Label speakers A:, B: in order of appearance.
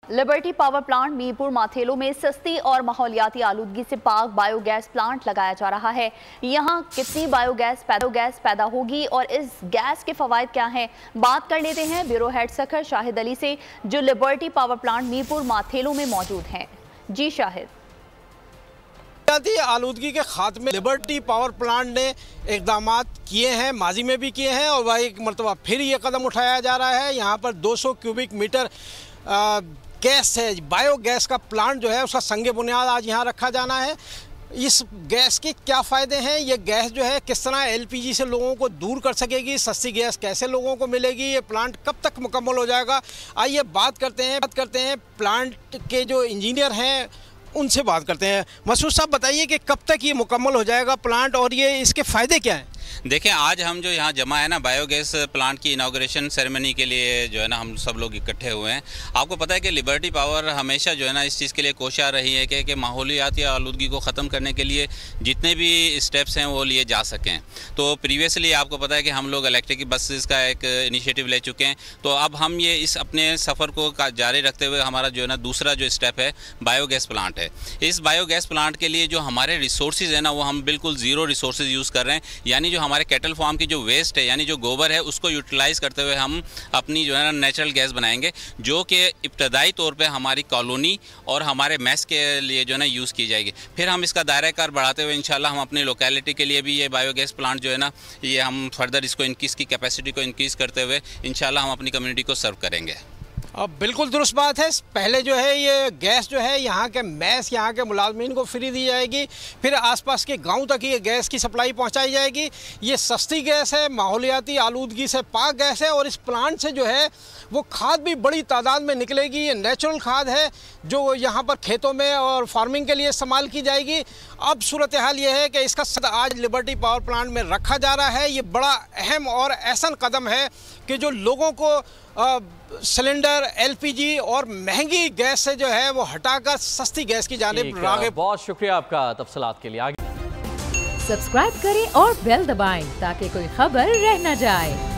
A: Liberty power plant Mirpur Mathelo में सस्ती और माहौलियाती आलूदगी से पाक बायोगैस प्लांट लगाया जा रहा है। यहाँ कितनी बायोगैस पैदा होगी और इस गैस के फवायद क्या हैं, बात कर लेते हैं ब्यूरो हेड सखर शाहिद अली से, जो liberty power plant Mirpur Mathelo में मौजूद हैं। जी शाहिद।
B: आलूदगी के खात्मे लिबर्टी पावर प्लांट ने इकदाम किए हैं, माजी में भी किए हैं और वह एक मरतबा फिर ये कदम उठाया जा रहा है। यहाँ पर 200 क्यूबिक मीटर गैस है, बायोगैस का प्लांट जो है उसका संगे बुनियाद आज यहाँ रखा जाना है। इस गैस के क्या फ़ायदे हैं, ये गैस जो है किस तरह एलपीजी से लोगों को दूर कर सकेगी, सस्ती गैस कैसे लोगों को मिलेगी, ये प्लांट कब तक मुकम्मल हो जाएगा, आइए बात करते हैं प्लांट के जो इंजीनियर हैं उनसे बात करते हैं। मसूद साहब बताइए कि कब तक ये मुकम्मल हो जाएगा प्लांट और ये इसके फ़ायदे क्या हैं?
C: देखें, आज हम जो यहाँ जमा है ना बायोगैस प्लांट की इनाग्रेशन सेरेमनी के लिए जो है ना हम सब लोग इकट्ठे हुए हैं। आपको पता है कि लिबर्टी पावर हमेशा जो है ना इस चीज़ के लिए कोशिश रही है कि माहौलियाती आलूदगी को ख़त्म करने के लिए जितने भी स्टेप्स हैं वो लिए जा सकें। तो प्रीवियसली आपको पता है कि हम लोग इलेक्ट्रिक बसेस का एक इनिशिएटिव ले चुके हैं। तो अब हम ये इस अपने सफ़र को जारी रखते हुए हमारा जो है ना दूसरा जो स्टेप है बायोगैस प्लांट है। इस बायोगैस प्लांट के लिए जो हमारे रिसोर्सेज है ना वो हम बिल्कुल ज़ीरो रिसोर्सेज यूज़ कर रहे हैं, यानी जो हमारे कैटल फार्म की जो वेस्ट है यानी जो गोबर है उसको यूटिलाइज़ करते हुए हम अपनी जो है ना नेचुरल गैस बनाएंगे, जो कि इब्तदाई तौर पे हमारी कॉलोनी और हमारे मैस के लिए जो है ना यूज़ की जाएगी। फिर हम इसका दायरा कार बढ़ाते हुए इंशाल्लाह हम अपनी लोकेलिटी के लिए भी ये बायोगैस प्लांट जो है ना ये हम फर्दर इसको इसकी कैपेसिटी को इंक्रीज़ करते हुए इंशाल्लाह हम अपनी कम्युनिटी को सर्व करेंगे।
B: अब बिल्कुल दुरुस्त बात है। पहले जो है ये गैस जो है यहाँ के मैस, यहाँ के मुलाजमीन को फ्री दी जाएगी, फिर आसपास के गांव तक ये गैस की सप्लाई पहुँचाई जाएगी। ये सस्ती गैस है, माहौलियाती आलूदगी से पाक गैस है और इस प्लांट से जो है वो खाद भी बड़ी तादाद में निकलेगी। ये नेचुरल खाद है जो यहाँ पर खेतों में और फार्मिंग के लिए इस्तेमाल की जाएगी। अब सूरत हाल ये है कि इसका आज लिबर्टी पावर प्लांट में रखा जा रहा है। ये बड़ा अहम और ऐसा कदम है कि जो लोगों को सिलेंडर, एलपीजी और महंगी गैस से जो है वो हटाकर सस्ती गैस की जानिब राग़िब।
D: बहुत शुक्रिया आपका तफसीलात के लिए। आगे
E: सब्सक्राइब करें और बेल दबाएं ताकि कोई खबर रह न जाए।